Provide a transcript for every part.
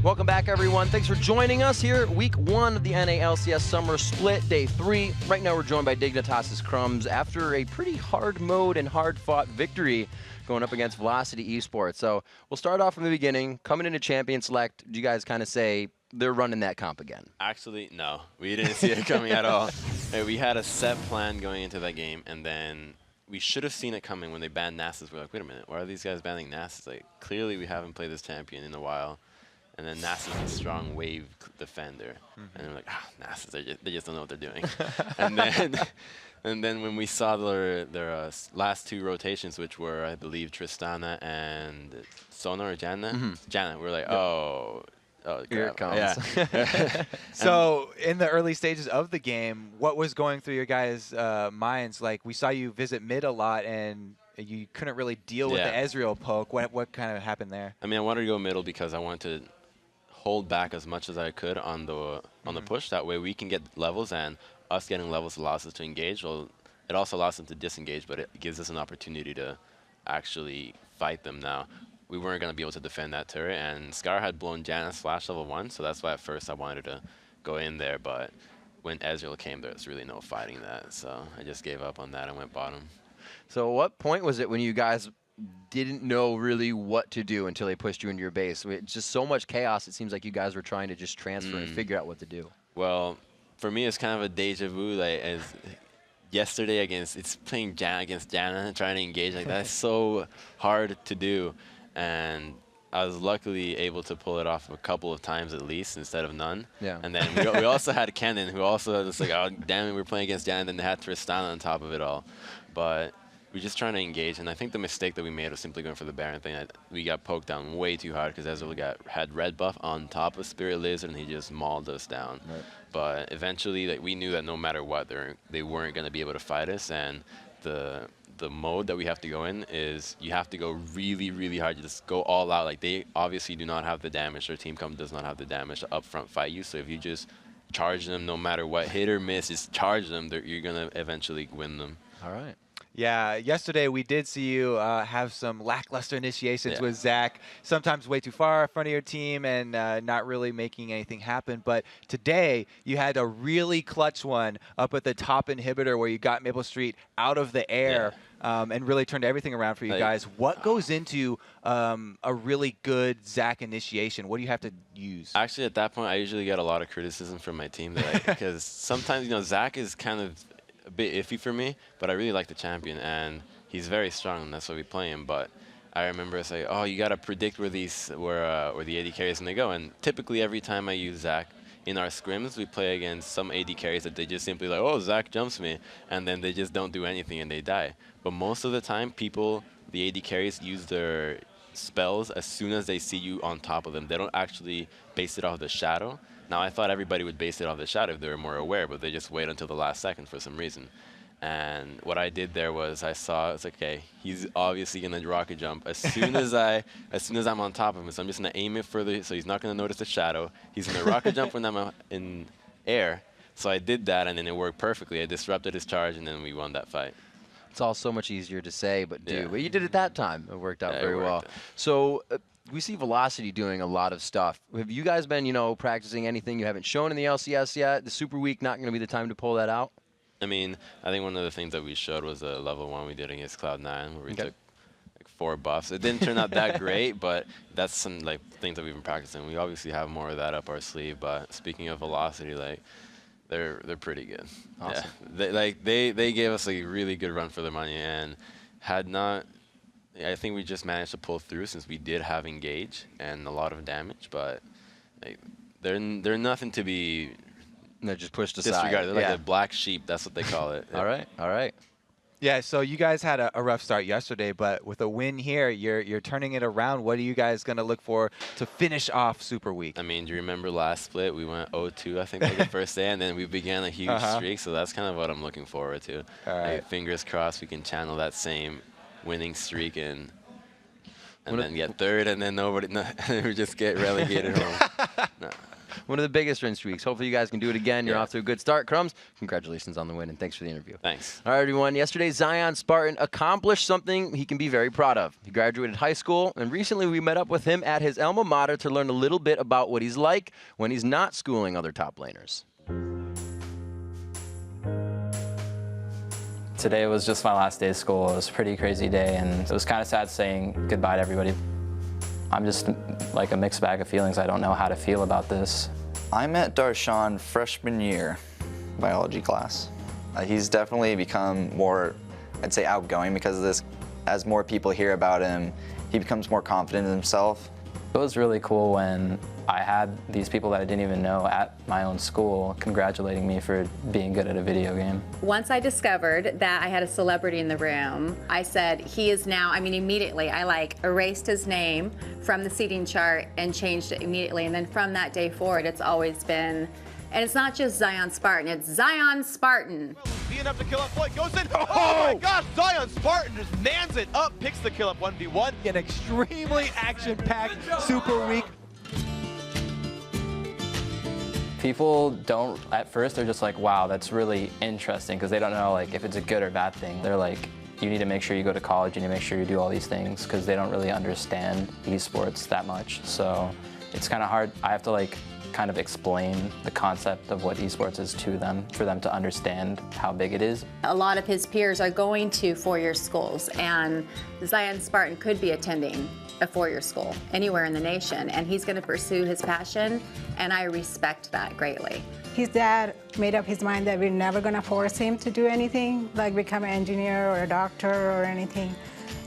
Welcome back, everyone. Thanks for joining us here. Week 1 of the NA LCS Summer Split, Day 3. Right now, we're joined by Dignitas's Crumbs after a pretty hard mode and hard-fought victory going up against Velocity Esports. So we'll start off from the beginning. Coming into Champion Select, do you guys kind of say they're running that comp again? Actually, no. We didn't see it coming at all. We had a set plan going into that game, and then we should have seen it coming when they banned Nasus. We're like, wait a minute, why are these guys banning Nasus? Like, clearly we haven't played this champion in a while. And then Nasus is a strong wave defender. And we're like, Nasus, they just don't know what they're doing. and then when we saw their last 2 rotations, which were, I believe, Tristana and Sona or Janna, Janna, we're like, oh, here it comes. Yeah. So in the early stages of the game, what was going through your guys' minds? Like, we saw you visit mid a lot, and you couldn't really deal with the Ezreal poke. What kind of happened there? I mean, I wanted to go middle because I wanted to hold back as much as I could on the push. That way we can get levels, and us getting levels allows us to engage. Well, it also allows them to disengage, but it gives us an opportunity to actually fight them now. We weren't going to be able to defend that turret, and Scar had blown Janna's flash level 1, so that's why at first I wanted to go in there, but when Ezreal came, there was really no fighting that, so I just gave up on that and went bottom. So what point was it when you guys didn't know really what to do until they pushed you into your base? It's just so much chaos, it seems like you guys were trying to just transfer and figure out what to do. Well, for me, it's kind of a deja vu. Like, as yesterday it's playing Janna against Janna and trying to engage like that. It's so hard to do. And I was luckily able to pull it off a couple of times at least instead of none. Yeah. And then we also had Kennen, who also was like, oh, damn it, we're playing against Janna, and then they had Tristana on top of it all. But we're just trying to engage, and I think the mistake that we made was simply going for the Baron thing. We got poked down way too hard because Ezreal had red buff on top of Spirit Lizard, and he just mauled us down. Right. But eventually, like, we knew that no matter what, they weren't going to be able to fight us, and the mode that we have to go in is you have to go really, really hard. You just go all out. Like, they obviously do not have the damage. Their team comp does not have the damage to upfront fight you. So if you just charge them no matter what, hit or miss, just charge them, you're going to eventually win them. All right. Yeah, yesterday we did see you have some lackluster initiations with Zach, sometimes way too far in front of your team and not really making anything happen. But today you had a really clutch one up at the top inhibitor where you got Maple Street out of the air and really turned everything around for you guys. What goes into a really good Zach initiation? What do you have to use? Actually, at that point, I usually get a lot of criticism from my team because sometimes, you know, Zach is kind of a bit iffy for me, but I really like the champion, and he's very strong, and that's why we play him. But I remember saying, oh, you got to predict where the AD carries going to go, and typically every time I use Zach in our scrims, we play against some AD carries that they just simply like, oh, Zach jumps me, and then they just don't do anything and they die. But most of the time, the AD carries use their spells as soon as they see you on top of them. They don't actually base it off the shadow. Now, I thought everybody would base it off the shadow if they were more aware, but they just wait until the last second for some reason. And what I did there was I saw, it's like, okay, he's obviously going to rocket jump as soon as I'm on top of him. So I'm just going to aim it further so he's not going to notice the shadow. He's going to rocket jump when I'm in air. So I did that, and then it worked perfectly. I disrupted his charge, and then we won that fight. It's all so much easier to say, but do. But you did it that time. It worked out very well. So we see Velocity doing a lot of stuff. Have you guys been, you know, practicing anything you haven't shown in the LCS yet? The Super Week not going to be the time to pull that out? I mean, I think one of the things that we showed was a level 1 we did against Cloud9 where we took like 4 buffs. It didn't turn out that great, but that's some like things that we've been practicing. We obviously have more of that up our sleeve, but speaking of Velocity, like, they're pretty good. Awesome. Yeah. They gave us a really good run for their money, and had not, I think we just managed to pull through since we did have engage and a lot of damage, but like, they're nothing to be just pushed aside. disregarded. They're like a black sheep. That's what they call it. All right. All right. Yeah, so you guys had a rough start yesterday, but with a win here, you're turning it around. What are you guys going to look for to finish off Super Week? I mean, do you remember last split? We went 0-2, I think, like the first day, and then we began a huge streak, so that's kind of what I'm looking forward to. All right. Like, fingers crossed we can channel that same winning streak and then get third, and then we just get relegated home. No. one of the biggest win streaks. Hopefully you guys can do it again. You're off to a good start. Crumbs, congratulations on the win, and thanks for the interview. Thanks. All right, everyone. Yesterday, Zion Spartan accomplished something he can be very proud of. He graduated high school, and recently we met up with him at his alma mater to learn a little bit about what he's like when he's not schooling other top laners. Today was just my last day of school. It was a pretty crazy day, and it was kind of sad saying goodbye to everybody. I'm just like a mixed bag of feelings. I don't know how to feel about this. I met Darshan freshman year, biology class. He's definitely become more, I'd say, outgoing because of this. As more people hear about him, he becomes more confident in himself. It was really cool when I had these people that I didn't even know at my own school congratulating me for being good at a video game. Once I discovered that I had a celebrity in the room, I said, he is now, immediately, I erased his name from the seating chart and changed it immediately. And then from that day forward, it's always been, and it's not just Zion Spartan, it's Zion Spartan. Being up to kill up point, goes in. Oh my gosh, Zion Spartan just mans it up, picks the kill up 1v1. An extremely action-packed Super Week. People don't, at first, they're just like, wow, that's really interesting, because they don't know if it's a good or bad thing. They're like, you need to make sure you go to college, you need to make sure you do all these things, because they don't really understand esports that much. So it's kind of hard. I have to kind of explain the concept of what esports is to them, for them to understand how big it is. A lot of his peers are going to four-year schools, and Zion Spartan could be attending a four-year school anywhere in the nation, and he's going to pursue his passion, and I respect that greatly. His dad made up his mind that we're never going to force him to do anything, like become an engineer or a doctor or anything.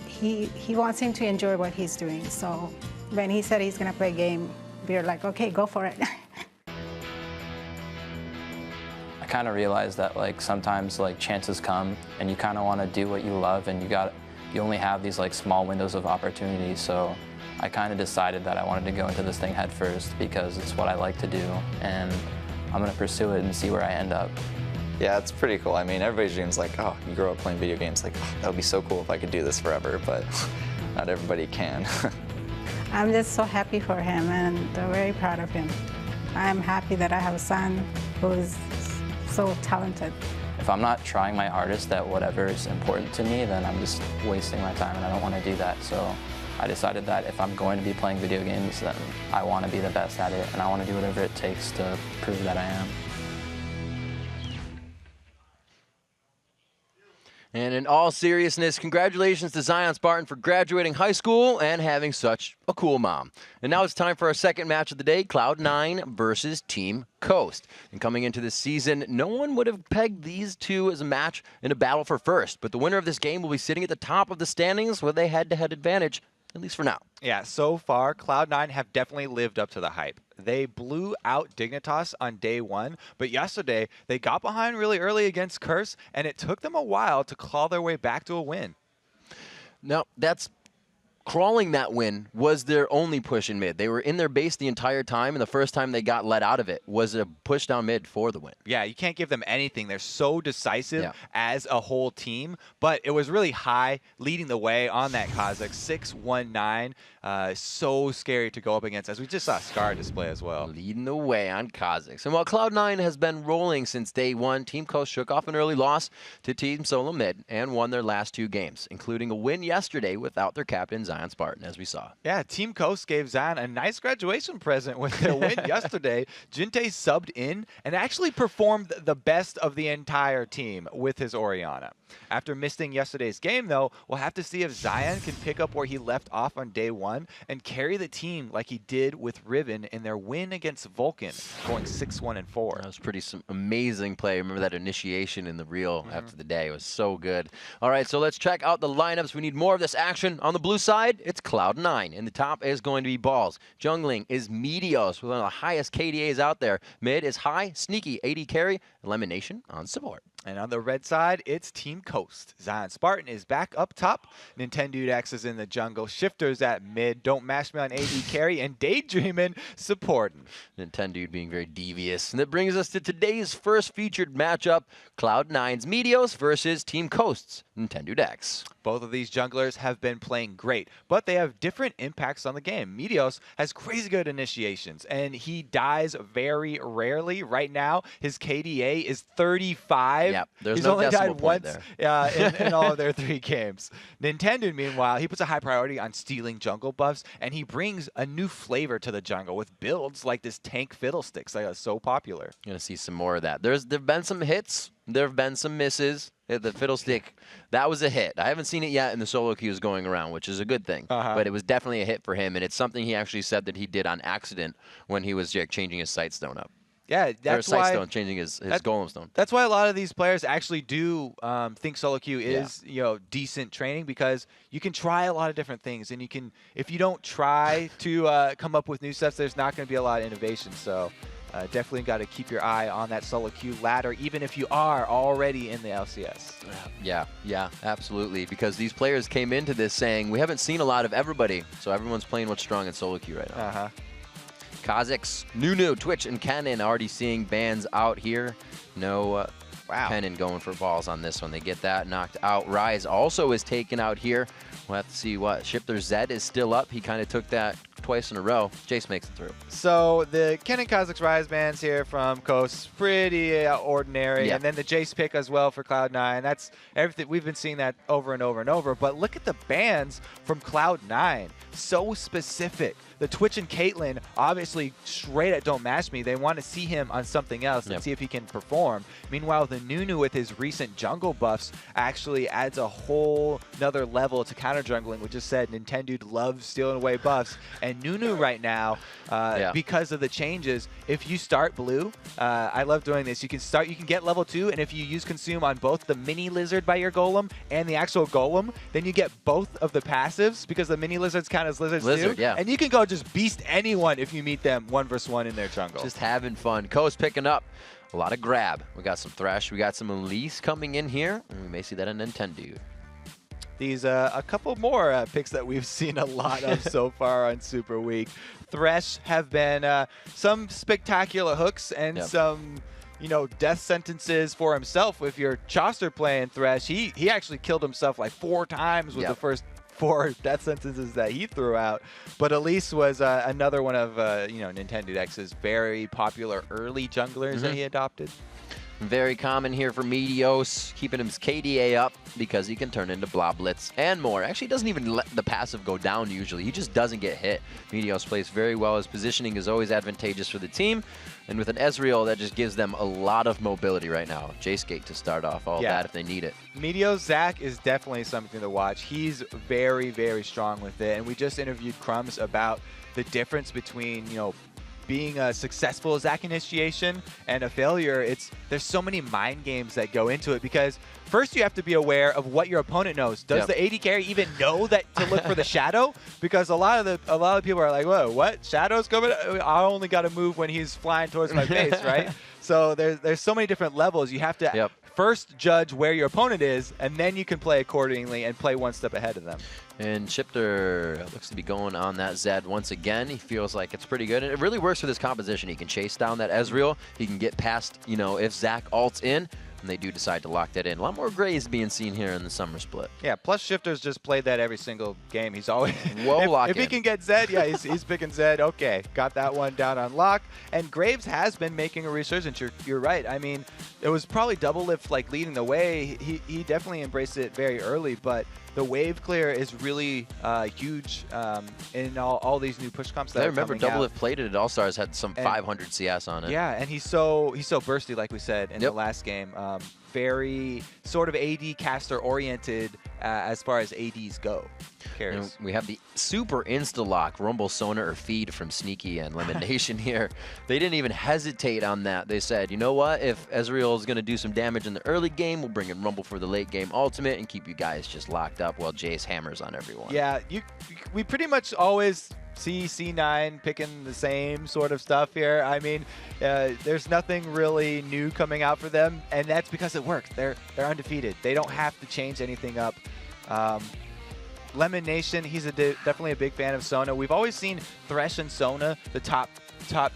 He wants him to enjoy what he's doing. So when he said he's going to play a game, we were like, okay, go for it. I kind of realized that sometimes chances come, and you kind of want to do what you love, and you only have these small windows of opportunity. So I kind of decided that I wanted to go into this thing head first because it's what I like to do, and I'm going to pursue it and see where I end up. Yeah, it's pretty cool. Everybody's dreams oh, you grow up playing video games, oh, that would be so cool if I could do this forever, but not everybody can. I'm just so happy for him, and I'm very proud of him. I'm happy that I have a son who is so talented. If I'm not trying my hardest at whatever is important to me, then I'm just wasting my time, and I don't want to do that. So I decided that if I'm going to be playing video games, then I want to be the best at it, and I want to do whatever it takes to prove that I am. And in all seriousness, congratulations to Zion Spartan for graduating high school and having such a cool mom. And now it's time for our second match of the day, Cloud9 versus Team Coast. And coming into this season, no one would have pegged these two as a match in a battle for first. But the winner of this game will be sitting at the top of the standings with a head-to-head advantage, at least for now. Yeah, so far, Cloud9 have definitely lived up to the hype. They blew out Dignitas on day one, but yesterday they got behind really early against Curse, and it took them a while to claw their way back to a win. Now, crawling that win was their only push in mid. They were in their base the entire time, and the first time they got let out of it was a push down mid for the win. Yeah, you can't give them anything. They're so decisive as a whole team, but it was really high leading the way on that Kazakh 6-1-9. So scary to go up against, as we just saw Scar display as well. Leading the way on Kazakhs. And while Cloud9 has been rolling since day one, Team Coast shook off an early loss to Team Solo Mid and won their last two games, including a win yesterday without their captain, Zion Spartan, as we saw. Yeah, Team Coast gave Zion a nice graduation present with their win yesterday. Jinte subbed in and actually performed the best of the entire team with his Orianna. After missing yesterday's game, though, we'll have to see if Zion can pick up where he left off on day one and carry the team like he did with Riven in their win against Vulcan, going 6-1-4. That was some amazing play. Remember that initiation in the reel after the day. It was so good. All right, so let's check out the lineups. We need more of this action. On the blue side, it's Cloud9. In the top is going to be Balls. Jungling is Meteos with one of the highest KDAs out there. Mid is High, Sneaky, AD Carry, elimination on support. And on the red side, it's Team Coast. Zion Spartan is back up top. Nintendo X is in the jungle. Shifters at mid. Don't Mash Me on AD carry. And Daydreamin' supporting. Nintendo being very devious. And that brings us to today's first featured matchup, Cloud9's Meteos versus Team Coast's Nintendo X. Both of these junglers have been playing great, but they have different impacts on the game. Meteos has crazy good initiations, and he dies very rarely. Right now, his KDA is 35. Yep, there's He's no only decimal died point once there. in all of their 3 games. Nintendo, meanwhile, he puts a high priority on stealing jungle buffs, and he brings a new flavor to the jungle with builds like this tank fiddlesticks that are so popular. Going to see some more of that. There've been some hits. There have been some misses. The fiddlestick, that was a hit. I haven't seen it yet in the solo queues going around, which is a good thing. But it was definitely a hit for him, and it's something he actually said that he did on accident when he was changing his sight stone up. Yeah, that's why changing his golem stone. That's why a lot of these players actually do think solo queue is decent training, because you can try a lot of different things, and you can, if you don't try to come up with new stuff, there's not going to be a lot of innovation. So definitely got to keep your eye on that solo queue ladder, even if you are already in the LCS. Yeah, absolutely. Because these players came into this saying, we haven't seen a lot of everybody, so everyone's playing what's strong in solo queue right now. Kha'Zix, Nunu, Twitch, and Kennen already seeing bans out here. No Kennen going for balls on this one. They get that knocked out. Rise also is taken out here. We'll have to see what. Shifter Zed is still up. He kind of took that twice in a row. Jace makes it through. So the Kennen Kha'Zix Rise bans here from Coast, pretty ordinary. And then the Jace pick as well for Cloud9. That's everything. We've been seeing that over and over and over. But look at the bans from Cloud9. So specific. The Twitch and Caitlyn, obviously straight at Don't Mash Me. They want to see him on something else and see if he can perform. Meanwhile, the Nunu with his recent jungle buffs actually adds a whole another level to counter jungling, which is said Nintendo loves stealing away buffs. And Nunu right now, because of the changes, if you start blue, I love doing this. You can get level 2, and if you use consume on both the mini lizard by your golem and the actual golem, then you get both of the passives, because the mini lizards count as lizards too. And you can go just beast anyone if you meet them 1 versus 1 in their jungle. Just having fun. Coast picking up a lot of grab. We got some Thresh. We got some Elise coming in here, and we may see that in Nintendo. These a couple more picks that we've seen a lot of so far on Super Week. Thresh have been some spectacular hooks and some death sentences for himself. If you're Choster playing Thresh, he actually killed himself like 4 times with the first 4 death sentences that he threw out. But Elise was another one of Nintendo X's very popular early junglers that he adopted. Very common here for Meteos, keeping his KDA up because he can turn into Bloblets and more. Actually, he doesn't even let the passive go down usually. He just doesn't get hit. Meteos plays very well. His positioning is always advantageous for the team. And with an Ezreal, that just gives them a lot of mobility right now. Jace Gate to start off all that if they need it. Meteos Zach is definitely something to watch. He's very, very strong with it. And we just interviewed Crumbs about the difference between, being a successful Zac initiation and a failure. There's so many mind games that go into it, because first you have to be aware of what your opponent knows. Does the AD carry even know that to look for the shadow? Because a lot of people are like, whoa, what? Shadow's coming? I only got to move when he's flying towards my base, right? So there's so many different levels. You have to first judge where your opponent is, and then you can play accordingly and play 1 step ahead of them. And Shifter looks to be going on that Zed once again. He feels like it's pretty good. And it really works for this composition. He can chase down that Ezreal. He can get past, if Zac ults in, and they do decide to lock that in. A lot more Grays being seen here in the summer split. Yeah, plus Shifter's just played that every single game. He's always lock if he can get Zed, he's picking Zed. Okay, got that one down on lock. And Graves has been making a resurgence. You're right. I mean, it was probably Double Lift leading the way. He definitely embraced it very early, but the wave clear is really huge in all these new push comps that I are remember coming Double out. Lift played it at All-Stars, had some 500 CS on it. Yeah, and he's so bursty, like we said in the last game. Very sort of AD caster oriented as far as ADs go. And we have the super insta-lock Rumble Sonar or Feed from Sneaky and Elimination here. They didn't even hesitate on that. They said, you know what, if Ezreal is going to do some damage in the early game, we'll bring in Rumble for the late game ultimate and keep you guys just locked up while Jace hammers on everyone. Yeah, we pretty much always see C9 picking the same sort of stuff here. I mean, there's nothing really new coming out for them, and that's because it works. They're undefeated. They don't have to change anything up. Lemon Nation, he's definitely a big fan of Sona. We've always seen Thresh and Sona, the top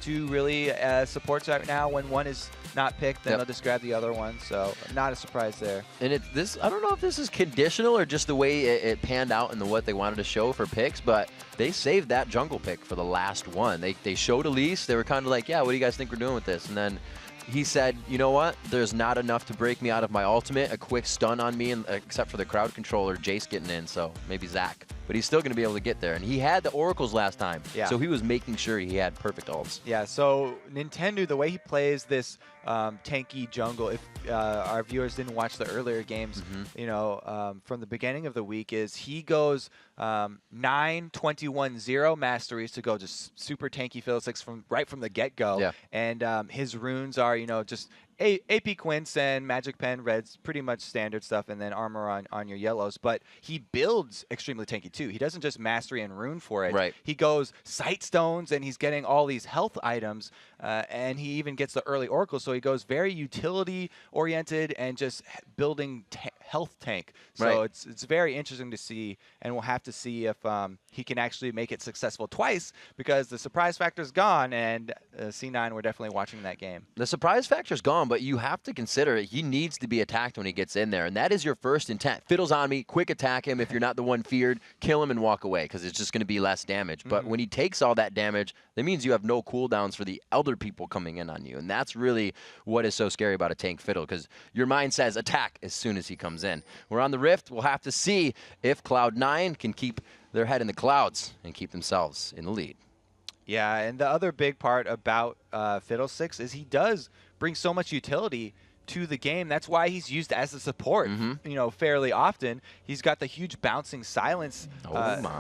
two really supports right now. When one is not picked, then they'll just grab the other one. So not a surprise there. And I don't know if this is conditional or just the way it panned out and what they wanted to show for picks, but they saved that jungle pick for the last one. They showed Elise. They were kind of like, yeah, what do you guys think we're doing with this? And then he said, you know what? There's not enough to break me out of my ultimate. A quick stun on me, except for the crowd controller, Jace getting in, so maybe Zach. But he's still going to be able to get there. And he had the oracles last time, so he was making sure he had perfect ults. Yeah, so Nintendo, the way he plays this tanky jungle, if our viewers didn't watch the earlier games, you know, from the beginning of the week, is he goes 9-21-0 masteries to go just super tanky Fiddlesticks right from the get-go. Yeah. And his runes are, you know, just AP Quince and Magic Pen reds, pretty much standard stuff, and then armor on your yellows. But he builds extremely tanky too. He doesn't just mastery and rune for it. Right. He goes sight stones, and he's getting all these health items, and he even gets the early oracle. So he goes very utility oriented and just building health tank. So it's very interesting to see, and we'll have to see if he can actually make it successful twice, because the surprise factor's gone, and C9 we're definitely watching that game. The surprise factor's gone, but you have to consider he needs to be attacked when he gets in there, and that is your first intent. Fiddle's on me, quick attack him if you're not the one feared, kill him and walk away, because it's just going to be less damage. But when he takes all that damage, that means you have no cooldowns for the elder people coming in on you, and that's really what is so scary about a tank Fiddle, because your mind says attack as soon as he comes in. We're on the Rift. We'll have to see if Cloud9 can keep their head in the clouds and keep themselves in the lead. Yeah, and the other big part about Fiddlesticks is he does bring so much utility to the game. That's why he's used as a support, you know, fairly often. He's got the huge bouncing silence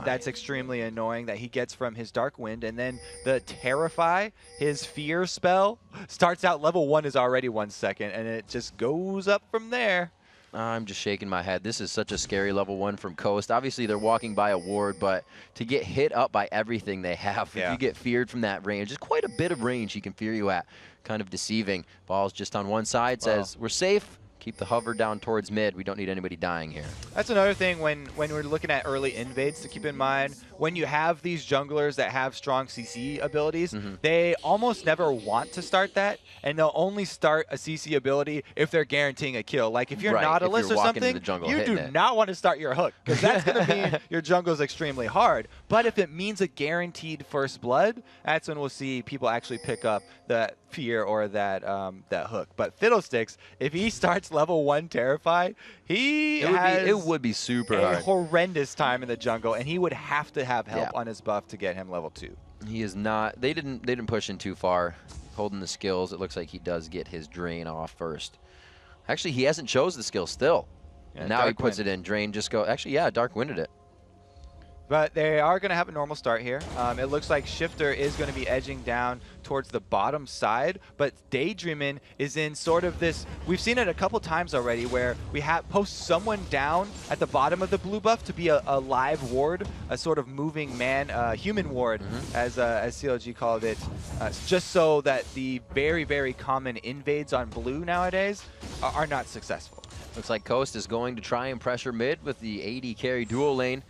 that's extremely annoying that he gets from his Dark Wind, and then the Terrify, his fear spell, starts out level 1 is already 1 second, and it just goes up from there. I'm just shaking my head. This is such a scary level 1 from Coast. Obviously, they're walking by a ward, but to get hit up by everything they have, if you get feared from that range, just quite a bit of range he can fear you at. Kind of deceiving. Ball's just on one side, says, we're safe. Keep the hover down towards mid. We don't need anybody dying here. That's another thing when we're looking at early invades to keep in mind. When you have these junglers that have strong CC abilities, they almost never want to start that, and they'll only start a CC ability if they're guaranteeing a kill. Like if you're Nautilus or something, you do not want to start your hook, because that's going to mean your jungle's extremely hard. But if it means a guaranteed first blood, that's when we'll see people actually pick up that fear or that that hook. But Fiddlesticks, if he starts level 1 Terrify, it would be super a hard. horrendous time in the jungle, and he would have to have help on his buff to get him level 2. He is not. They didn't push in too far. Holding the skills, it looks like he does get his drain off first. Actually, he hasn't chose the skill still. And now he puts it in. Drain just go. Actually, yeah, Dark Winded it. But they are going to have a normal start here. It looks like Shifter is going to be edging down towards the bottom side, but Daydreamin' is in sort of this, we've seen it a couple times already, where we have post someone down at the bottom of the blue buff to be a live ward, a sort of moving man, human ward, as CLG called it, just so that the very, very common invades on blue nowadays are not successful. Looks like Coast is going to try and pressure mid with the AD carry dual lane.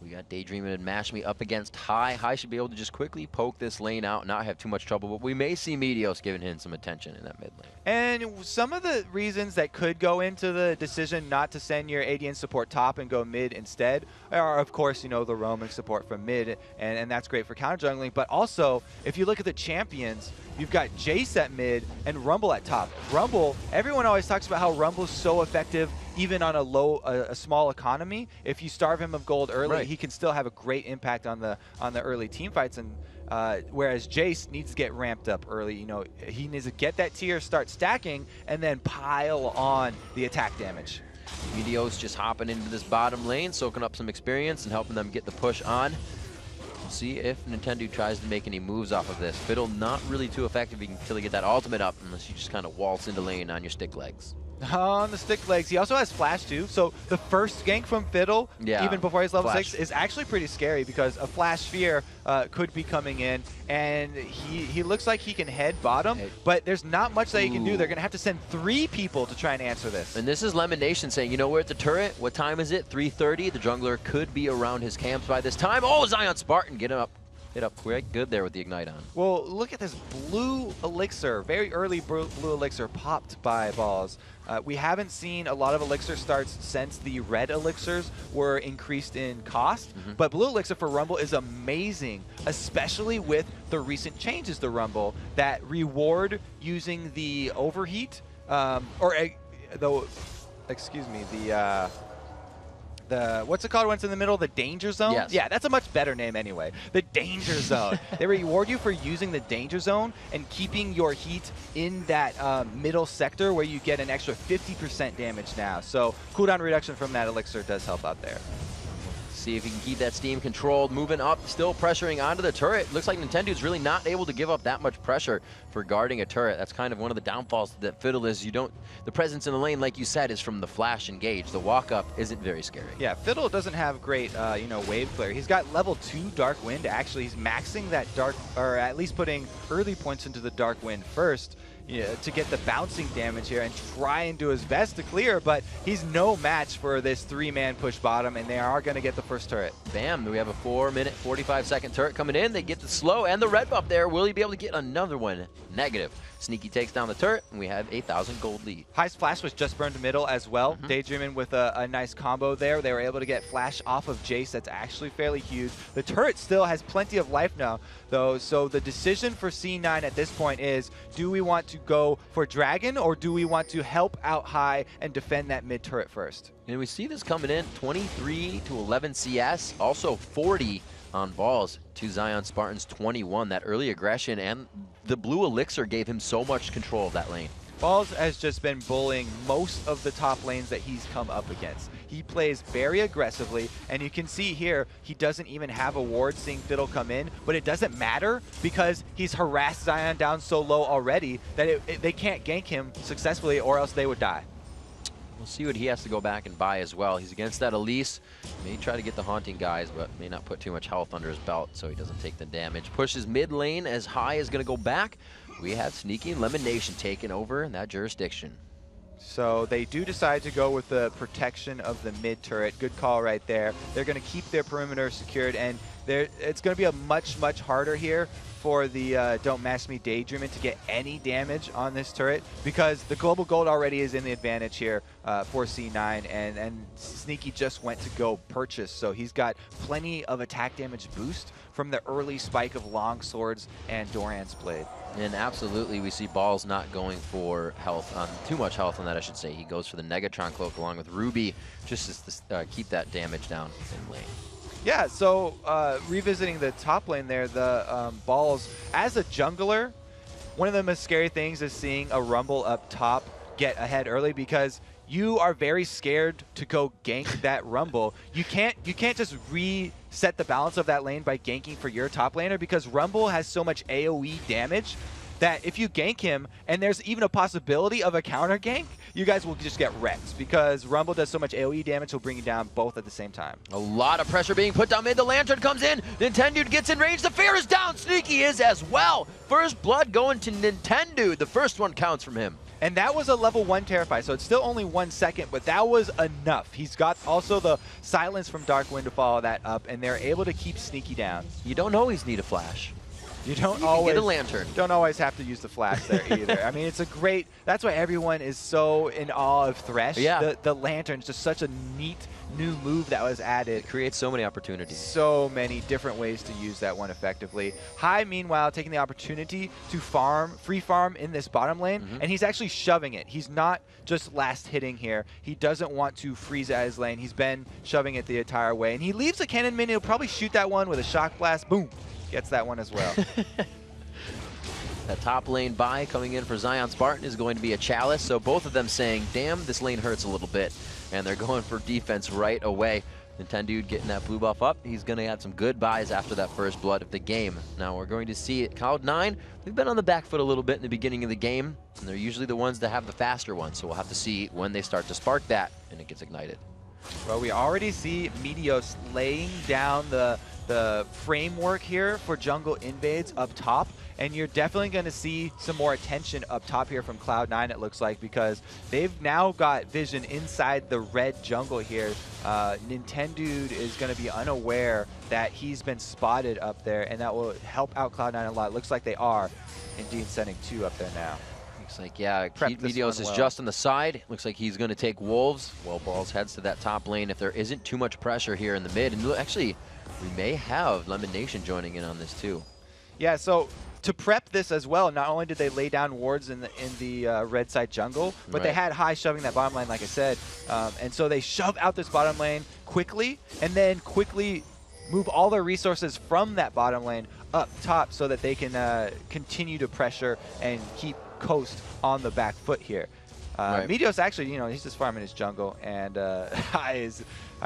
We got Daydreamin' and Mash Me up against High. High should be able to just quickly poke this lane out and not have too much trouble, but we may see Meteos giving him some attention in that mid lane. And some of the reasons that could go into the decision not to send your ADN support top and go mid instead are, of course, you know, the roaming support from mid, and that's great for counter jungling. But also, if you look at the champions, you've got Jace at mid and Rumble at top. Rumble, everyone always talks about how Rumble's so effective even on a small economy. If you starve him of gold early, he can still have a great impact on the early team fights. And whereas Jace needs to get ramped up early. You know, he needs to get that tier, start stacking, and then pile on the attack damage. Meteos just hopping into this bottom lane, soaking up some experience and helping them get the push on. See if Nintendo tries to make any moves off of this. Fiddle not really too effective until you get that ultimate up, unless you just kind of waltz into lane on your stick legs. On the stick legs. He also has flash too. So the first gank from Fiddle, even before he's level 6, is actually pretty scary because a flash sphere could be coming in, and he looks like he can head bottom, but there's not much that he can do. They're going to have to send 3 people to try and answer this. And this is Lemon Nation saying, you know, we're at the turret. What time is it? 3:30. The jungler could be around his camps by this time. Oh, Zion Spartan, get him up. Hit up quite good there with the Ignite on. Well, look at this blue elixir. Very early blue elixir popped by Balls. We haven't seen a lot of elixir starts since the red elixirs were increased in cost, but blue elixir for Rumble is amazing, especially with the recent changes to Rumble that reward using the overheat, what's it called when it's in the middle? The danger zone? Yes. Yeah, that's a much better name anyway. The danger zone. They reward you for using the danger zone and keeping your heat in that middle sector where you get an extra 50% damage now. So cooldown reduction from that elixir does help out there. See if he can keep that steam controlled, moving up, still pressuring onto the turret. Looks like Nintendo's really not able to give up that much pressure for guarding a turret. That's kind of one of the downfalls that Fiddle is. The presence in the lane, like you said, is from the flash engage. The walk up isn't very scary. Yeah, Fiddle doesn't have great, wave clear. He's got level 2 Dark Wind. Actually, he's maxing that dark, or at least putting early points into the Dark Wind first. To get the bouncing damage here and try and do his best to clear, but he's no match for this 3-man push bottom, and they are going to get the first turret. Bam, we have a 4-minute, 45-second turret coming in. They get the slow and the red buff there. Will he be able to get another one? Negative. Sneaky takes down the turret, and we have a 1,000 gold lead. High's flash was just burned middle as well. Daydreaming with a nice combo there. They were able to get flash off of Jace. That's actually fairly huge. The turret still has plenty of life now, though, so the decision for C9 at this point is, do we want to go for Dragon, or do we want to help out high and defend that mid turret first? And we see this coming in, 23 to 11 CS, also 40 on Balls to Zion Spartan's 21. That early aggression and the blue elixir gave him so much control of that lane. Balls has just been bullying most of the top lanes that he's come up against. He plays very aggressively, and you can see here, he doesn't even have a ward seeing Fiddle come in, but it doesn't matter because he's harassed Zion down so low already that they can't gank him successfully or else they would die. We'll see what he has to go back and buy as well. He's against that Elise. May try to get the Haunting guys, but may not put too much health under his belt so he doesn't take the damage. Pushes mid lane as High is going to go back. We have Sneaky and Lemon Nation taking over in that jurisdiction. So they do decide to go with the protection of the mid turret. Good call right there. They're going to keep their perimeter secured, and it's going to be a much harder here for the Don't Mask Me Daydreaming to get any damage on this turret because the global gold already is in the advantage here for C9, and Sneaky just went to go purchase, so he's got plenty of attack damage boost from the early spike of long swords and Doran's blade. And absolutely, we see Balls not going for health, too much health on that, I should say. He goes for the Negatron Cloak along with Ruby just to keep that damage down in lane. Yeah, so revisiting the top lane there, the Balls, as a jungler, one of the most scary things is seeing a Rumble up top get ahead early because you are very scared to go gank that Rumble. You can't just reset the balance of that lane by ganking for your top laner because Rumble has so much AoE damage that if you gank him and there's even a possibility of a counter gank, you guys will just get wrecked because Rumble does so much AoE damage, he'll bring you down both at the same time. A lot of pressure being put down mid. The Lantern comes in. Nintendo gets in range. The Fear is down. Sneaky is as well. First blood going to Nintendo. The first one counts from him. And that was a level 1 Terrify, so it's still only 1 second, but that was enough. He's got also the silence from Dark Wind to follow that up, and they're able to keep Sneaky down. You don't always need a flash. You don't always get a lantern. Don't always have to use the flash there either. I mean, it's a great. That's why everyone is so in awe of Thresh. Yeah. The lantern's just such a neat new move that was added. It creates so many opportunities. So many different ways to use that one effectively. High, meanwhile, taking the opportunity to free farm in this bottom lane, and he's actually shoving it. He's not just last hitting here. He doesn't want to freeze at his lane. He's been shoving it the entire way, and he leaves a cannon minion. He'll probably shoot that one with a shock blast. Boom. Gets that one as well. That top lane buy coming in for Zion Spartan is going to be a Chalice, so both of them saying, damn, this lane hurts a little bit, and they're going for defense right away. Nintendude getting that blue buff up. He's going to add some good buys after that first blood of the game. Now we're going to see it. Cloud9, they've been on the back foot a little bit in the beginning of the game, and they're usually the ones that have the faster ones, so we'll have to see when they start to spark that and it gets ignited. Well, we already see Meteos laying down the framework here for jungle invades up top, and you're definitely going to see some more attention up top here from Cloud9, it looks like, because they've now got vision inside the red jungle here. Nintendude is going to be unaware that he's been spotted up there, and that will help out Cloud9 a lot. It looks like they are indeed sending 2 up there now. Looks like, yeah, Meteos is just on the side. Looks like he's going to take Wolves. Well, Balls heads to that top lane if there isn't too much pressure here in the mid. And actually, we may have Lemon Nation joining in on this too. Yeah, so to prep this as well, not only did they lay down wards in the red side jungle, but they had High shoving that bottom lane, like I said. And so they shove out this bottom lane quickly, and then quickly move all their resources from that bottom lane up top so that they can continue to pressure and keep Coast on the back foot here. Meteos actually, he's just farming his jungle, and High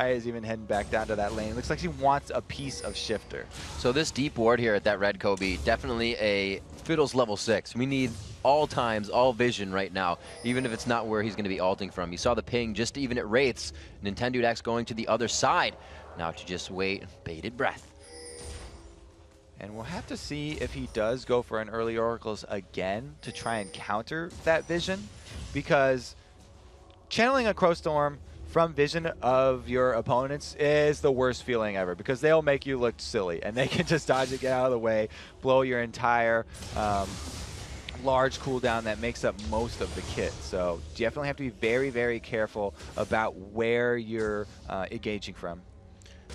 is even heading back down to that lane. Looks like he wants a piece of Shifter. So this deep ward here at that red Kobe, definitely a Fiddles level 6. We need all times, all vision right now, even if it's not where he's going to be ulting from. You saw the ping just even at Wraiths. Nintendude X going to the other side. Now to just wait, bated breath. And we'll have to see if he does go for an early Oracles again to try and counter that vision, because channeling a Crow Storm from vision of your opponents is the worst feeling ever, because they'll make you look silly and they can just dodge it, get out of the way, blow your entire large cooldown that makes up most of the kit. So definitely have to be very, very careful about where you're engaging from.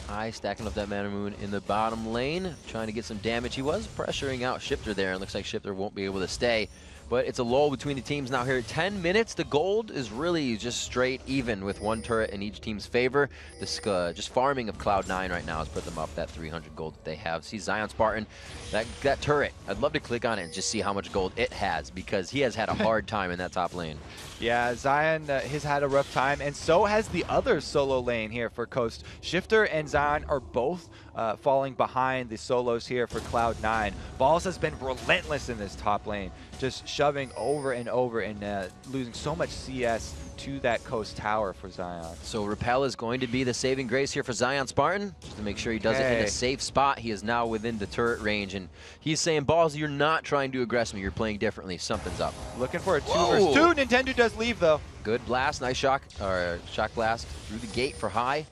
High stacking up that Mana Moon in the bottom lane, trying to get some damage. He was pressuring out Shifter there, and looks like Shifter won't be able to stay. But it's a lull between the teams now here. 10 minutes, the gold is really just straight even with one turret in each team's favor. This just farming of Cloud9 right now has put them up that 300 gold that they have. See Zion Spartan, that turret, I'd love to click on it and just see how much gold it has, because he has had a hard time in that top lane. Yeah, Zion has had a rough time, and so has the other solo lane here for Coast. Shifter and Zion are both falling behind the solos here for Cloud9. Balls has been relentless in this top lane, just shoving over and over and losing so much CS to that Coast tower for Zion. So Repel is going to be the saving grace here for Zion Spartan, just to make sure he does it in a safe spot. He is now within the turret range, and he's saying, Balls, you're not trying to aggress me. You're playing differently. Something's up. Looking for a 2 versus 2. Nintendo does leave, though. Good blast. Nice shock blast through the gate for High.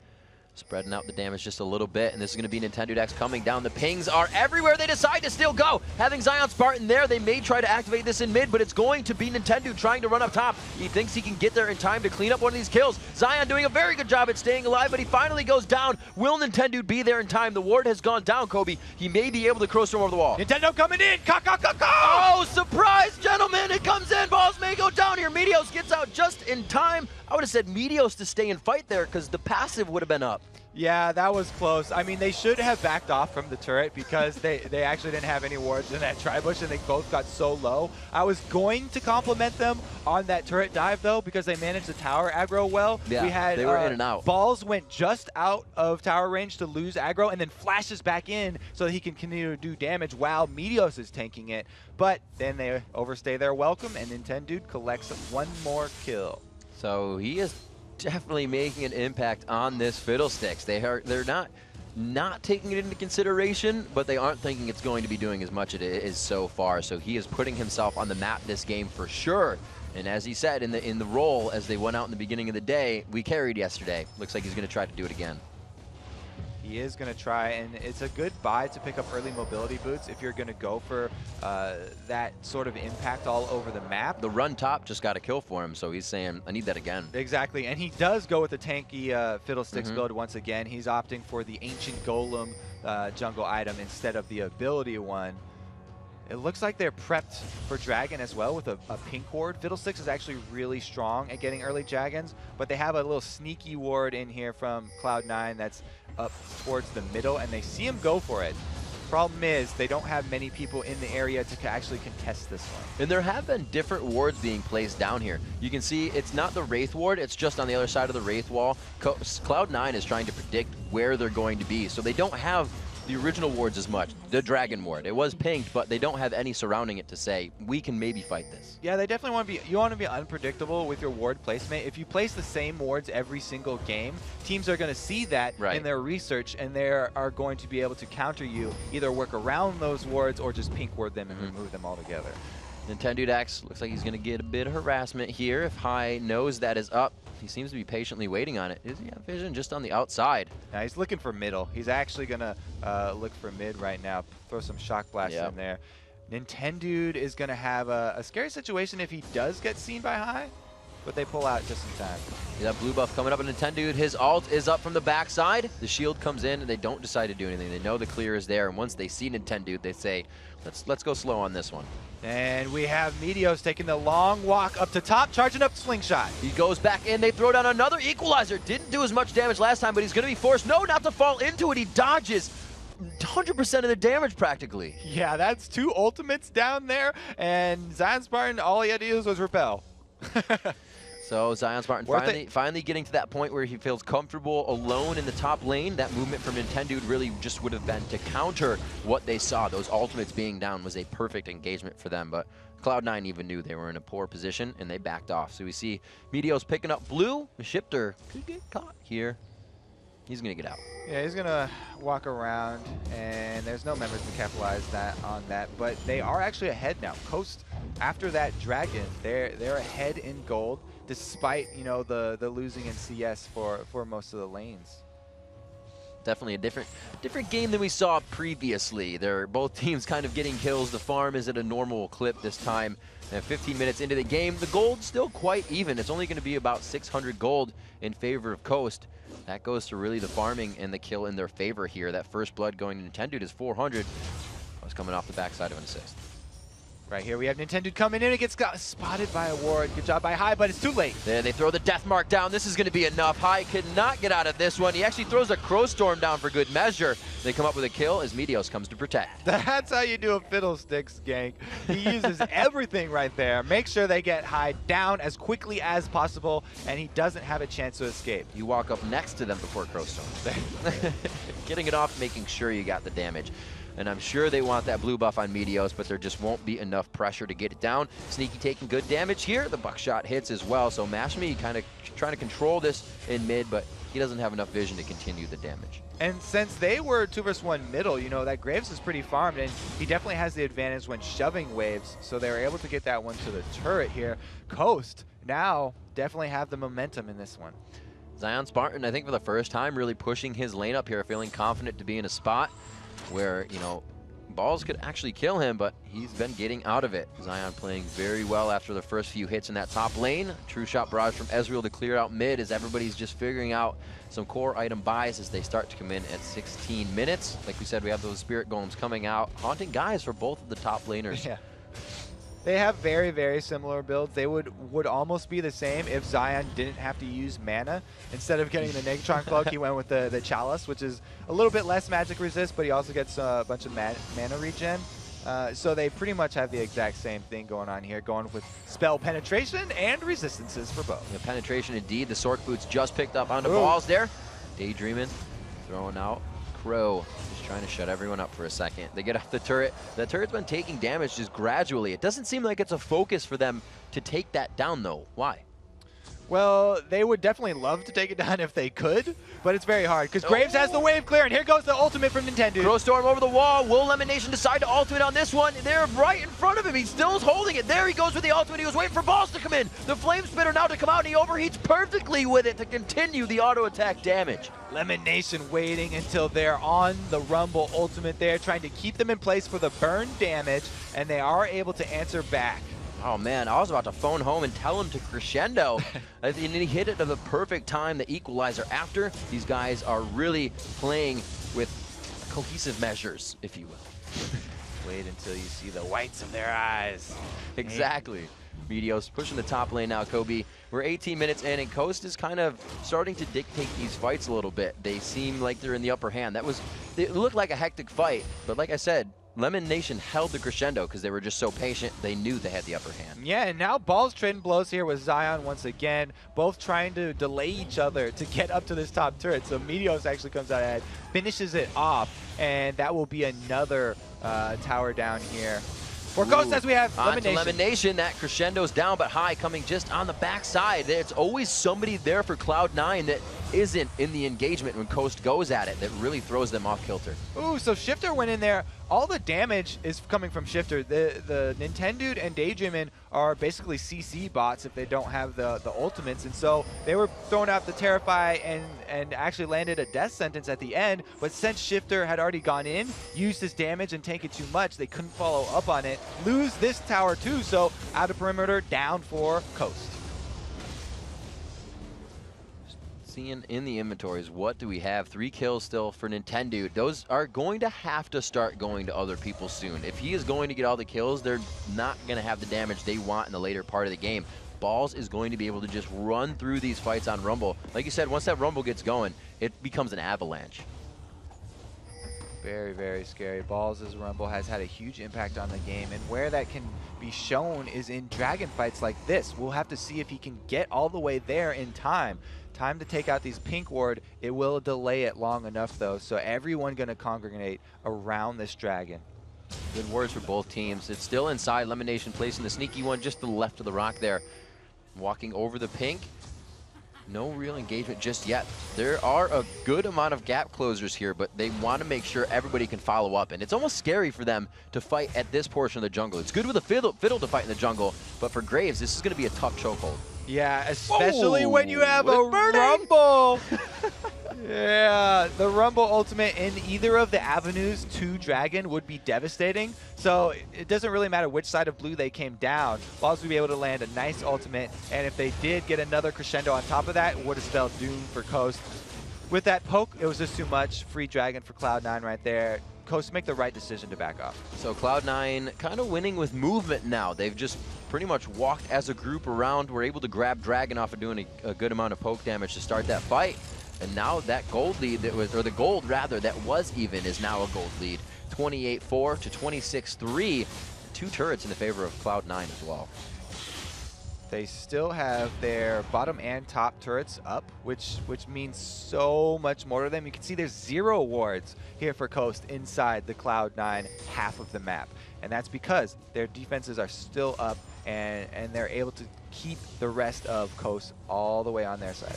Spreading out the damage just a little bit, and this is going to be Nintendude X coming down. The pings are everywhere. They decide to still go. Having Zion Spartan there, they may try to activate this in mid, but it's going to be Nintendude trying to run up top. He thinks he can get there in time to clean up one of these kills. Zion doing a very good job at staying alive, but he finally goes down. Will Nintendude be there in time? The ward has gone down, Kobe. He may be able to cross storm over the wall. Nintendo coming in. Oh, surprise, gentlemen. It comes in. Balls may go down here. Meteos gets out just in time. I would have said Meteos to stay and fight there, because the passive would have been up. Yeah, that was close. I mean, they should have backed off from the turret, because they actually didn't have any wards in that tri-bush, and they both got so low. I was going to compliment them on that turret dive, though, because they managed the tower aggro well. Yeah, they were in and out. Balls went just out of tower range to lose aggro, and then flashes back in so that he can continue to do damage while Meteos is tanking it. But then they overstay their welcome, and Nintendude collects one more kill. So he is definitely making an impact on this Fiddlesticks. They're not taking it into consideration, but they aren't thinking it's going to be doing as much as it is so far. So he is putting himself on the map this game for sure. And as he said in the role as they went out in the beginning of the day, we carried yesterday. Looks like he's going to try to do it again. He is going to try, and it's a good buy to pick up early mobility boots if you're going to go for that sort of impact all over the map. The run top just got a kill for him, so he's saying, I need that again. Exactly, and he does go with the tanky Fiddlesticks build once again. He's opting for the Ancient Golem jungle item instead of the ability one. It looks like they're prepped for Dragon as well with a pink ward. Fiddlesticks is actually really strong at getting early Dragons, but they have a little sneaky ward in here from Cloud9 that's up towards the middle, and they see him go for it. Problem is, they don't have many people in the area to actually contest this one. And there have been different wards being placed down here. You can see it's not the Wraith ward, it's just on the other side of the Wraith wall. Cloud9 is trying to predict where they're going to be, so they don't have the original wards as much. The Dragon ward, it was pinged, but they don't have any surrounding it to say, we can maybe fight this. Yeah, they definitely want to be, you want to be unpredictable with your ward placement. If you place the same wards every single game, teams are going to see that in their research, and they are going to be able to counter you, either work around those wards or just pink ward them and remove them altogether. Nintendudex looks like he's going to get a bit of harassment here. If High knows that is up, he seems to be patiently waiting on it. Does he have vision just on the outside? Now he's looking for middle. He's actually going to look for mid right now. Throw some shock blast in there. Nintendude is going to have a scary situation if he does get seen by High, but they pull out just in time. That blue buff coming up on Nintendude. His ult is up from the backside. The shield comes in, and they don't decide to do anything. They know the clear is there, and once they see Nintendude, they say, let's go slow on this one. And we have Meteos taking the long walk up to top, charging up Slingshot. He goes back in. They throw down another equalizer. Didn't do as much damage last time, but he's going to be forced, no, not to fall into it. He dodges 100% of the damage practically. Yeah, that's 2 ultimates down there, and Zion Spartan, all he had to do was repel. So Zion Spartan finally getting to that point where he feels comfortable alone in the top lane. That movement from Nintendude really just would have been to counter what they saw. Those ultimates being down was a perfect engagement for them, but Cloud9 even knew they were in a poor position, and they backed off. So we see Meteos picking up blue. Shifter could get caught here. He's going to get out. Yeah, he's going to walk around, and there's no members to capitalize on that, but they are actually ahead now. Coast, after that Dragon, they're ahead in gold, despite, you know, the losing in CS for most of the lanes. Definitely a different game than we saw previously. They're both teams kind of getting kills. The farm is at a normal clip this time. And 15 minutes into the game, the gold's still quite even. It's only going to be about 600 gold in favor of Coast. That goes to really the farming and the kill in their favor here. That first blood going to Nintendude is 400. Was coming off the backside of an assist. Right here we have Nintendude coming in. It gets spotted by a ward. Good job by High, but it's too late. There they throw the death mark down. This is going to be enough. High could not get out of this one. He actually throws a crow storm down for good measure. They come up with a kill as Meteos comes to protect. That's how you do a fiddlesticks gank. He uses everything right there. Make sure they get High down as quickly as possible, and he doesn't have a chance to escape. You walk up next to them before crow storm. Getting it off, making sure you got the damage. And I'm sure they want that blue buff on Meteos, but there just won't be enough pressure to get it down. Sneaky taking good damage here. The buckshot hits as well, so Mashme kind of trying to control this in mid, but he doesn't have enough vision to continue the damage. And since they were 2 versus 1 middle, you know, that Graves is pretty farmed, and he definitely has the advantage when shoving waves, so they were able to get that one to the turret here. Coast now definitely have the momentum in this one. Zion Spartan, I think for the first time, really pushing his lane up here, feeling confident to be in a spot where, you know, balls could actually kill him, but he's been getting out of it. Zion playing very well after the first few hits in that top lane. True shot barrage from Ezreal to clear out mid as everybody's just figuring out some core item buys as they start to come in at 16 minutes. Like we said, we have those spirit golems coming out, haunting guys for both of the top laners. Yeah. They have very, very similar builds. They would almost be the same if Zion didn't have to use mana. Instead of getting the Negatron Cloak, he went with the Chalice, which is a little bit less magic resist, but he also gets a bunch of mana regen. So they pretty much have the exact same thing going on here, going with spell penetration and resistances for both. Yeah, penetration indeed. The Sork Boots just picked up onto balls there. Daydreaming, throwing out Crow. Trying to shut everyone up for a second. They get off the turret. The turret's been taking damage just gradually. It doesn't seem like it's a focus for them to take that down, though. Why? Well, they would definitely love to take it down if they could, but it's very hard because Graves has the wave clear, and here goes the ultimate from Nintendo. Crow Storm over the wall. Will Lemonation decide to ultimate on this one? They're right in front of him. He still is holding it. There he goes with the ultimate. He was waiting for balls to come in. The Flame Spitter now to come out, and he overheats perfectly with it to continue the auto attack damage. Lemonation waiting until they're on the Rumble ultimate there, trying to keep them in place for the burn damage, and they are able to answer back. Oh man, I was about to phone home and tell him to crescendo. And he hit it at the perfect time, the equalizer after. These guys are really playing with cohesive measures, if you will. Wait until you see the whites of their eyes. Exactly. Meteos pushing the top lane now, Kobe. We're 18 minutes in, and Coast is kind of starting to dictate these fights a little bit. They seem like they're in the upper hand. It looked like a hectic fight, but like I said, Lemon Nation held the crescendo because they were just so patient. They knew they had the upper hand. Yeah, and now Ball's trading blows here with Zion once again, both trying to delay each other to get up to this top turret. So Meteos actually comes out ahead, finishes it off, and that will be another tower down here. For Coast, as we have Lemon Nation. Lemon Nation, that crescendo's down but high, coming just on the backside. There's always somebody there for Cloud9 that isn't in the engagement when Coast goes at it that really throws them off kilter. Ooh, so Shifter went in there. All the damage is coming from Shifter. The Nintendude and Daydreamin are basically CC bots if they don't have the ultimates, and so they were throwing out the Terrify and actually landed a death sentence at the end, but since Shifter had already gone in, used his damage and taken too much, they couldn't follow up on it. Lose this tower too, so out of perimeter, down for Coast. Seeing in the inventories, what do we have? 3 kills still for Nintendude. Those are going to have to start going to other people soon. If he is going to get all the kills, they're not going to have the damage they want in the later part of the game. Balls is going to be able to just run through these fights on Rumble. Like you said, once that Rumble gets going, it becomes an avalanche. Very, very scary. Balls' Rumble has had a huge impact on the game, and where that can be shown is in dragon fights like this. We'll have to see if he can get all the way there in time. Time to take out these pink ward. It will delay it long enough though, so everyone gonna congregate around this dragon. Good words for both teams. It's still inside. Lemon Nation placing the sneaky one just to the left of the rock there. Walking over the pink. No real engagement just yet. There are a good amount of gap closers here, but they want to make sure everybody can follow up. And it's almost scary for them to fight at this portion of the jungle. It's good with a fiddle to fight in the jungle, but for Graves, this is going to be a tough chokehold. Yeah, especially when you have a Rumble. Yeah, the Rumble ultimate in either of the avenues to Dragon would be devastating. So it doesn't really matter which side of blue they came down. Balls would be able to land a nice ultimate, and if they did get another crescendo on top of that, it would have spelled doom for Coast. With that poke, it was just too much. Free Dragon for Cloud9 right there. Coast make the right decision to back off. So Cloud9 kind of winning with movement now. They've just pretty much walked as a group around. We're able to grab Dragon off of doing a good amount of poke damage to start that fight. And now that gold lead that was, or the gold rather, that was even is now a gold lead. 28-4 to 26-3. 2 turrets in the favor of Cloud9 as well. They still have their bottom and top turrets up, which means so much more to them. You can see there's 0 wards here for Coast inside the Cloud9 half of the map. And that's because their defenses are still up and they're able to keep the rest of Coast all the way on their side.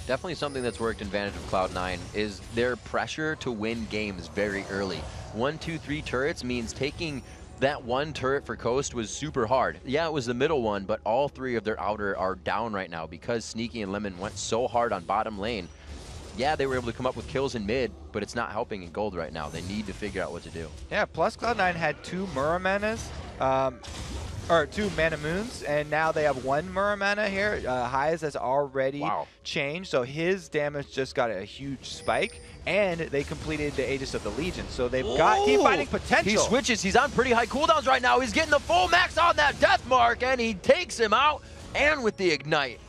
Definitely something that's worked in advantage of Cloud9 is their pressure to win games very early. 1, 2, 3 turrets means taking that 1 turret for Coast was super hard. Yeah, it was the middle one, but all 3 of their outer are down right now because Sneaky and Lemon went so hard on bottom lane. Yeah, they were able to come up with kills in mid, but it's not helping in gold right now. They need to figure out what to do. Yeah, plus Cloud9 had 2 Muramanas, or 2 Mana Moons, and now they have 1 Muramana here. Hayes has already changed, so his damage just got a huge spike, and they completed the Aegis of the Legion, so they've got team fighting potential. He switches, he's on pretty high cooldowns right now. He's getting the full max on that death mark, and he takes him out, and with the ignite.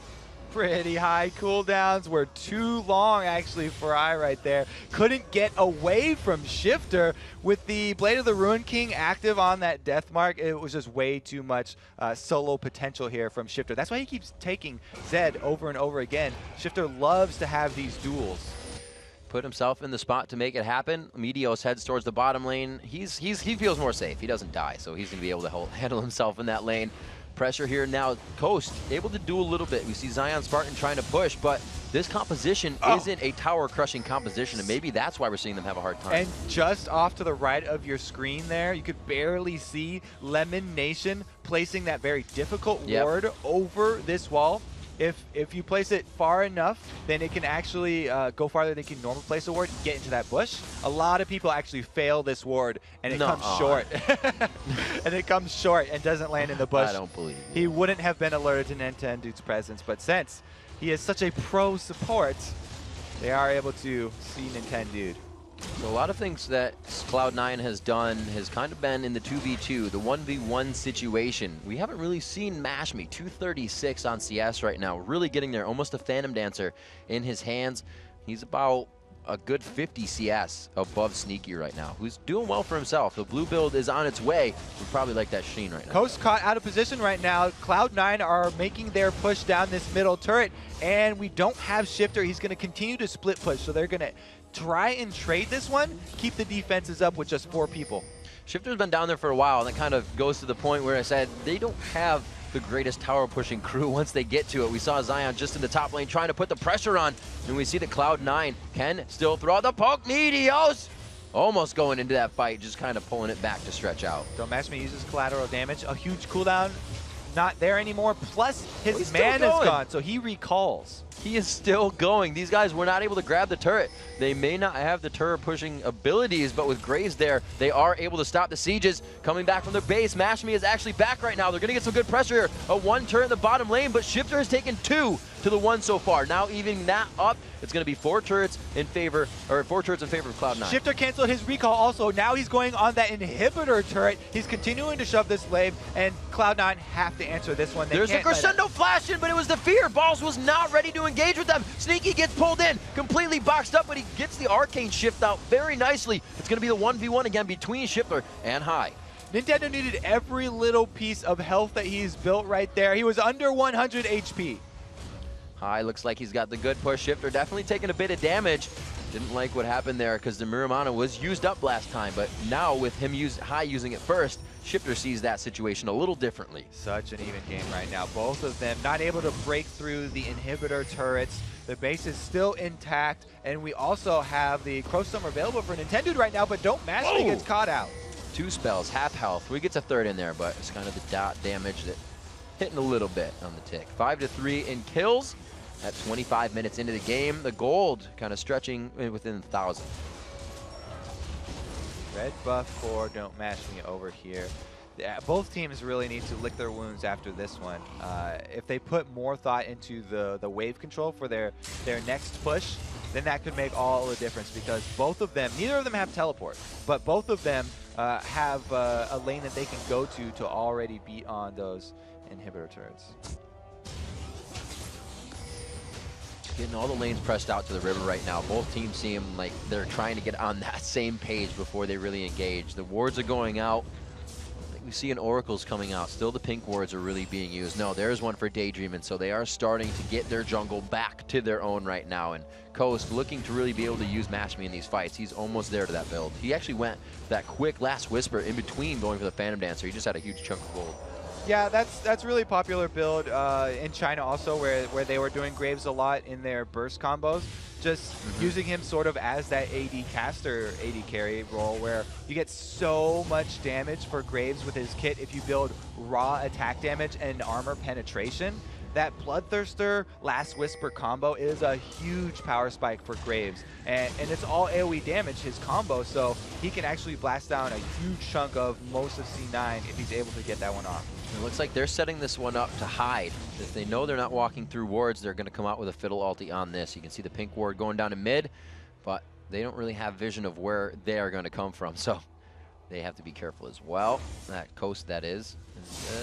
Pretty high cooldowns were too long actually for I right there. Couldn't get away from Shifter with the Blade of the Ruin King active on that death mark. It was just way too much solo potential here from Shifter. That's why he keeps taking Zed over and over again. Shifter loves to have these duels. Put himself in the spot to make it happen. Meteos heads towards the bottom lane. He feels more safe. He doesn't die, so he's going to be able to handle himself in that lane. Pressure here now. Coast able to do a little bit. We see Zion Spartan trying to push, but this composition isn't a tower crushing composition, and maybe that's why we're seeing them have a hard time. And just off to the right of your screen there, you could barely see Lemon Nation placing that very difficult ward over this wall. If you place it far enough, then it can actually go farther than you can normally place a ward and get into that bush. A lot of people actually fail this ward, and it comes short. And it comes short and doesn't land in the bush. I don't believe you. He wouldn't have been alerted to Nintendude's presence, but since he is such a pro support, they are able to see Nintendude. So a lot of things that Cloud9 has done has kind of been in the 2v2, the 1v1 situation. We haven't really seen MashMe, 236 on CS right now, really getting there, almost a Phantom Dancer in his hands. He's about a good 50 CS above Sneaky right now, who's doing well for himself. The blue build is on its way. We probably like that Sheen right now. Coast caught out of position right now. Cloud9 are making their push down this middle turret, and we don't have Shifter. He's going to continue to split push, so they're going to try and trade this one, keep the defenses up with just 4 people. Shifter's been down there for a while, and that kind of goes to the point where I said they don't have the greatest tower pushing crew once they get to it. We saw Zion just in the top lane trying to put the pressure on, and we see that Cloud9 can still throw the poke. Meteos almost going into that fight, just kind of pulling it back to stretch out. Don't MashMe uses collateral damage. A huge cooldown, not there anymore. Plus, his man is gone, so he recalls. He is still going. These guys were not able to grab the turret. They may not have the turret pushing abilities, but with Graves there, they are able to stop the sieges. Coming back from their base, MashMe is actually back right now. They're going to get some good pressure here. A 1 turret in the bottom lane, but Shifter has taken 2 to the 1 so far. Now evening that up, it's going to be 4 turrets in favor of Cloud9. Shifter canceled his recall also. Now he's going on that inhibitor turret. He's continuing to shove this wave, and Cloud9 have to answer this one. There's a crescendo flash in, but it was the fear. Balls was not ready to engage with them. Sneaky gets pulled in, completely boxed up, but he gets the arcane shift out very nicely. It's going to be the 1v1 again between Shifter and High. Nintendo needed every little piece of health that he's built right there. He was under 100 HP. High looks like he's got the good push. Shifter definitely taking a bit of damage. Didn't like what happened there because the Miramana was used up last time, but now with him High using it first, Shifter sees that situation a little differently. Such an even game right now. Both of them not able to break through the inhibitor turrets. The base is still intact, and we also have the Crow Summer available for Nintendo right now, but don't MashMe gets caught out. 2 spells, half health. We gets a third in there, but it's kind of the dot damage that hitting a little bit on the tick. 5-3 in kills at 25 minutes into the game. The gold kind of stretching within 1,000. Red buff for Don't MashMe over here. Yeah, both teams really need to lick their wounds after this one. If they put more thought into the wave control for their next push, then that could make all the difference, because both of them, neither of them have teleport, but both of them have a lane that they can go to already beat on those inhibitor turrets. Getting all the lanes pressed out to the river right now. Both teams seem like they're trying to get on that same page before they really engage. The wards are going out. I think we see an Oracle's coming out. Still the pink wards are really being used. No, there's one for Daydreaming, so they are starting to get their jungle back to their own right now. And Coast looking to really be able to use MashMe in these fights. He's almost there to that build. He actually went that quick last whisper in between going for the Phantom Dancer. He just had a huge chunk of gold. Yeah, that's really popular build in China also, where they were doing Graves a lot in their burst combos. Just using him sort of as that AD caster, AD carry role, where you get so much damage for Graves with his kit if you build raw attack damage and armor penetration. That Bloodthirster Last Whisper combo is a huge power spike for Graves, and it's all AoE damage, his combo, so he can actually blast down a huge chunk of most of C9 if he's able to get that one off. It looks like they're setting this one up to hide. If they know they're not walking through wards, they're going to come out with a Fiddle ulti on this. You can see the pink ward going down to mid, but they don't really have vision of where they are going to come from, so they have to be careful as well. That Coast, that is.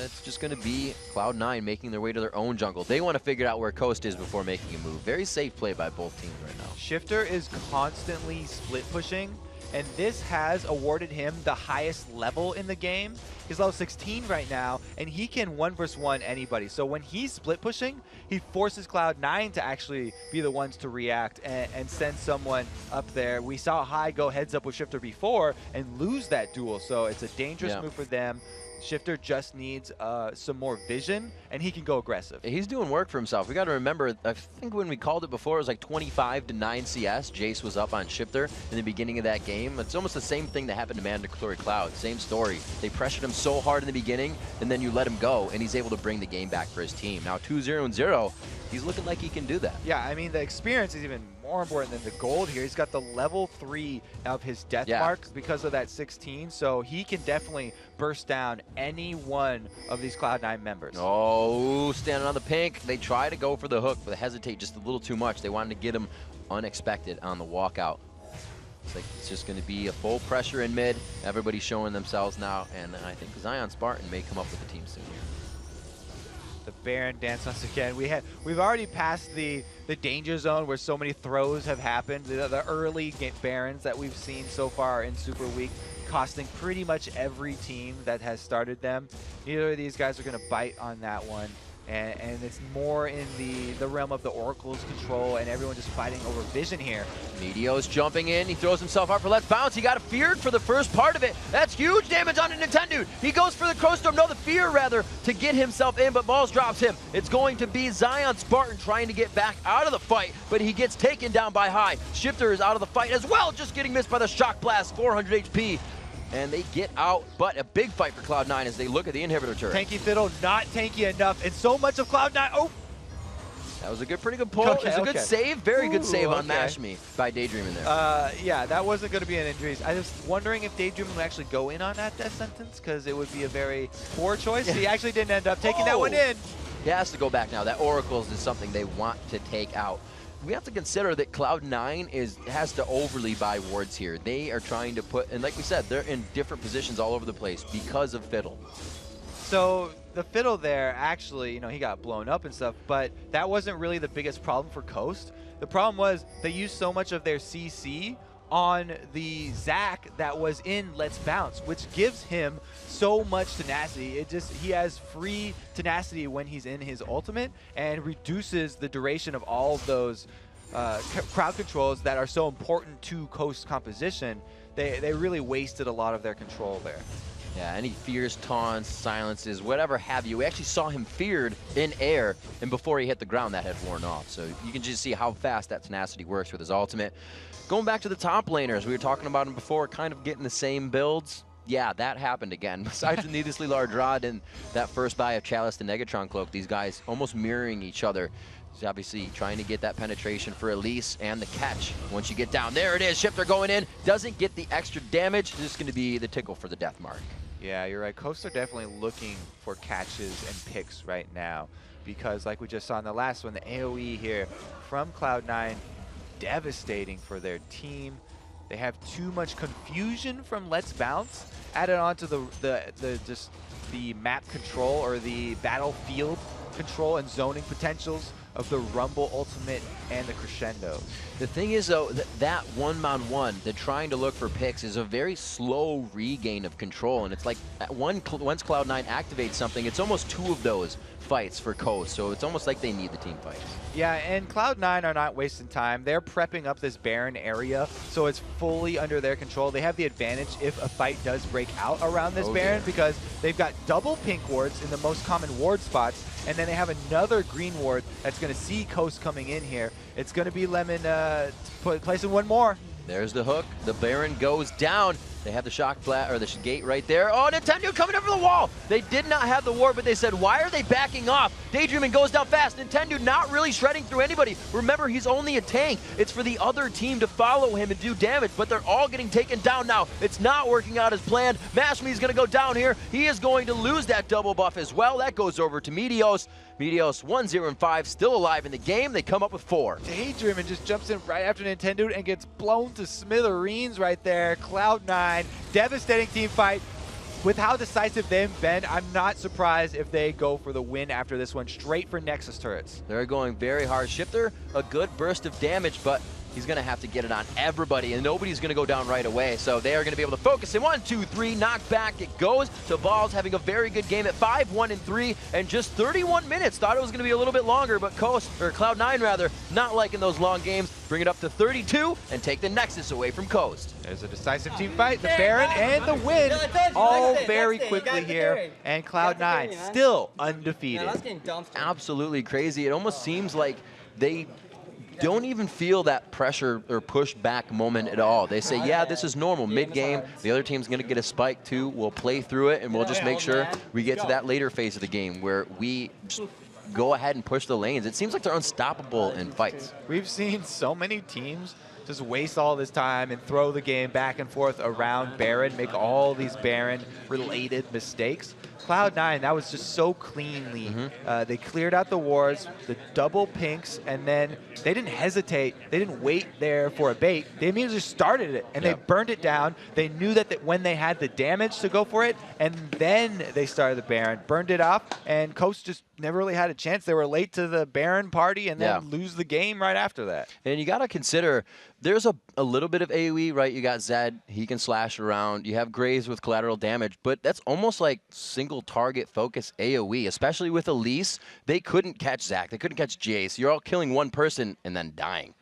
It's just going to be Cloud9 making their way to their own jungle. They want to figure out where Coast is before making a move. Very safe play by both teams right now. Shifter is constantly split pushing, and this has awarded him the highest level in the game. He's level 16 right now, and he can 1v1 anybody. So when he's split pushing, he forces Cloud9 to actually be the ones to react and send someone up there. We saw High go heads up with Shifter before and lose that duel, so it's a dangerous move for them. Shifter just needs some more vision, and he can go aggressive. He's doing work for himself. We got to remember, I think when we called it before, it was like 25-9 CS. Jace was up on Shifter in the beginning of that game. It's almost the same thing that happened to Mandatory Cloud. Same story. They pressured him so hard in the beginning, and then you let him go, and he's able to bring the game back for his team. Now 2-0-0, he's looking like he can do that. Yeah, I mean, the experience is even more important than the gold here. He's got the level 3 of his death mark because of that 16, so he can definitely burst down any one of these Cloud9 members. Oh, standing on the pink. They try to go for the hook, but they hesitate just a little too much. They wanted to get him unexpected on the walkout. It's like it's just going to be a full pressure in mid. Everybody's showing themselves now, and I think Zion Spartan may come up with a team soon here. The Baron dance once again. We've already passed the danger zone where so many throws have happened. The early Barons that we've seen so far in Super Week, costing pretty much every team that has started them. Neither of these guys are going to bite on that one. And it's more in the realm of the Oracle's control and everyone just fighting over vision here. Meteo's jumping in. He throws himself up for Let's Bounce. He got feared for the first part of it. That's huge damage on a Nintendo. He goes for the Crow Storm, no, the fear rather, to get himself in, but Balls drops him. It's going to be Zion Spartan trying to get back out of the fight, but he gets taken down by High. Shifter is out of the fight as well, just getting missed by the Shock Blast, 400 HP. And they get out, but a big fight for Cloud9 as they look at the inhibitor turret. Tanky Fiddle, not tanky enough, and so much of Cloud9. Oh! That was a pretty good pull. It was a good save, very good save on okay. Mash Me by Daydream in there. Yeah, that wasn't going to be an injury. I was wondering if Daydream would actually go in on that death sentence, because it would be a very poor choice. He actually didn't end up taking that one in. He has to go back now. That Oracles is something they want to take out. We have to consider that Cloud9 has to overly buy wards here. They are trying to put, and like we said, they're in different positions all over the place because of Fiddle. So the Fiddle there, actually, he got blown up and stuff, but that wasn't really the biggest problem for Coast. The problem was they used so much of their CC on the Zac that was in Let's Bounce, which gives him so much tenacity. He has free tenacity when he's in his ultimate and reduces the duration of all of those crowd controls that are so important to Coast composition. They really wasted a lot of their control there. Yeah, any fears, taunts, silences, whatever have you. We actually saw him feared in air, and before he hit the ground, that had worn off. So you can just see how fast that tenacity works with his ultimate. Going back to the top laners, we were talking about them before, kind of getting the same builds. Yeah, that happened again. Besides the needlessly large rod and that first buy of Chalice and Negatron Cloak, these guys almost mirroring each other. He's obviously trying to get that penetration for Elise and the catch. Once you get down, there it is. Shifter going in, doesn't get the extra damage. This is going to be the tickle for the death mark. Yeah, you're right. Coast are definitely looking for catches and picks right now because like we just saw in the last one, the AoE here from Cloud9, devastating for their team. They have too much confusion from Let's Bounce added onto the map control or the battlefield control and zoning potentials of the Rumble Ultimate and the Crescendo. The thing is, though, that one-on-one, the trying to look for picks, is a very slow regain of control. And it's like once Cloud9 activates something, it's almost two of those fights for Coast. So it's almost like they need the team fights. Yeah, and Cloud9 are not wasting time. They're prepping up this Baron area, so it's fully under their control. They have the advantage if a fight does break out around this Baron because they've got double pink wards in the most common ward spots, and then they have another green ward that's going to see Coast coming in here. It's going to be Lemon placing one more. There's the hook. The Baron goes down. They have the shock flat or the gate right there. Oh, Nintendo coming over the wall. They did not have the ward, but they said, why are they backing off? Daydreaming goes down fast. Nintendo not really shredding through anybody. Remember, he's only a tank. It's for the other team to follow him and do damage, but they're all getting taken down now. It's not working out as planned. Mashme is going to go down here. He is going to lose that double buff as well. That goes over to Meteos. Meteos 1-0-5, still alive in the game. They come up with 4. Daydreaming just jumps in right after Nintendo and gets blown to smithereens right there. Cloud9, devastating team fight. With how decisive they've been, I'm not surprised if they go for the win after this one, straight for Nexus turrets. They're going very hard. Shifter, a good burst of damage, but he's going to have to get it on everybody, and nobody's going to go down right away. So they are going to be able to focus in. 1, 2, 3, knock back. It goes to Balls, having a very good game at 5-1-3, and just 31 minutes. Thought it was going to be a little bit longer, but Cloud9 rather, not liking those long games. Bring it up to 32 and take the Nexus away from Coast. There's a decisive team fight. The Baron and the win all very quickly here. And Cloud9 still undefeated. Absolutely crazy. It almost seems like they don't even feel that pressure or push back moment at all. They say, yeah, this is normal. Mid-game, the other team's going to get a spike too. We'll play through it, and we'll just make sure we get to that later phase of the game where we just go ahead and push the lanes. It seems like they're unstoppable in fights. We've seen so many teams just waste all this time and throw the game back and forth around Baron, make all these Baron-related mistakes. Cloud9, that was just so cleanly. They cleared out the wards, the double pinks, and then they didn't hesitate. They didn't wait there for a bait. They immediately started it, and they burned it down. They knew that when they had the damage to go for it, and then they started the Baron, burned it off, and Coast just never really had a chance. They were late to the Baron party and then lose the game right after that. And you got to consider, there's a little bit of AoE, right? You got Zed, he can slash around. You have Graves with collateral damage, but that's almost like single target focus AoE, especially with Elise. They couldn't catch Zach. They couldn't catch Jace. You're all killing one person and then dying.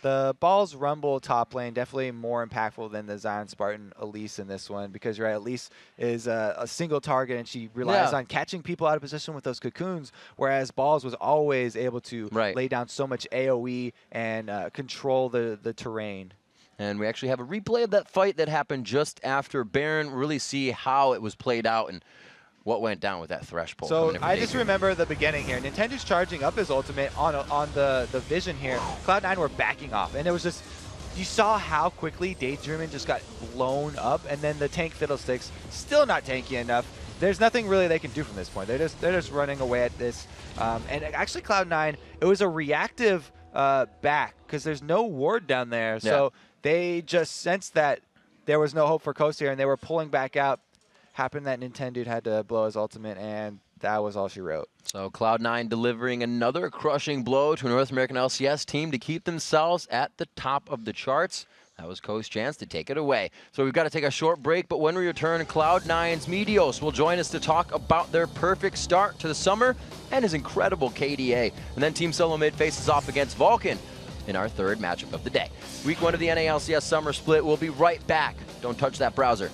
The Balls Rumble top lane definitely more impactful than the Zion Spartan Elise in this one, because you're right, Elise is a single target and she relies on catching people out of position with those cocoons, whereas Balls was always able to lay down so much AoE and control the terrain. And we actually have a replay of that fight that happened just after Baron, really see how it was played out and what went down with that Thresh pull. So I just remember the beginning here. Nintendo's charging up his ultimate on the vision here. Cloud9 were backing off, and it was just, you saw how quickly Daydreamin just got blown up, and then the tank Fiddlesticks still not tanky enough. There's nothing really they can do from this point. They're just running away at this. And actually Cloud9, it was a reactive back, because there's no ward down there. So they just sensed that there was no hope for Coast here, and they were pulling back out. Happened that Nintendo had to blow his ultimate, and that was all she wrote. So Cloud9 delivering another crushing blow to a North American LCS team to keep themselves at the top of the charts. That was Coast's chance to take it away. So we've got to take a short break, but when we return, Cloud9's Meteos will join us to talk about their perfect start to the summer and his incredible KDA. And then Team Solo Mid faces off against Vulcan in our third matchup of the day. Week 1 of the NA LCS Summer Split. We'll be right back. Don't touch that browser.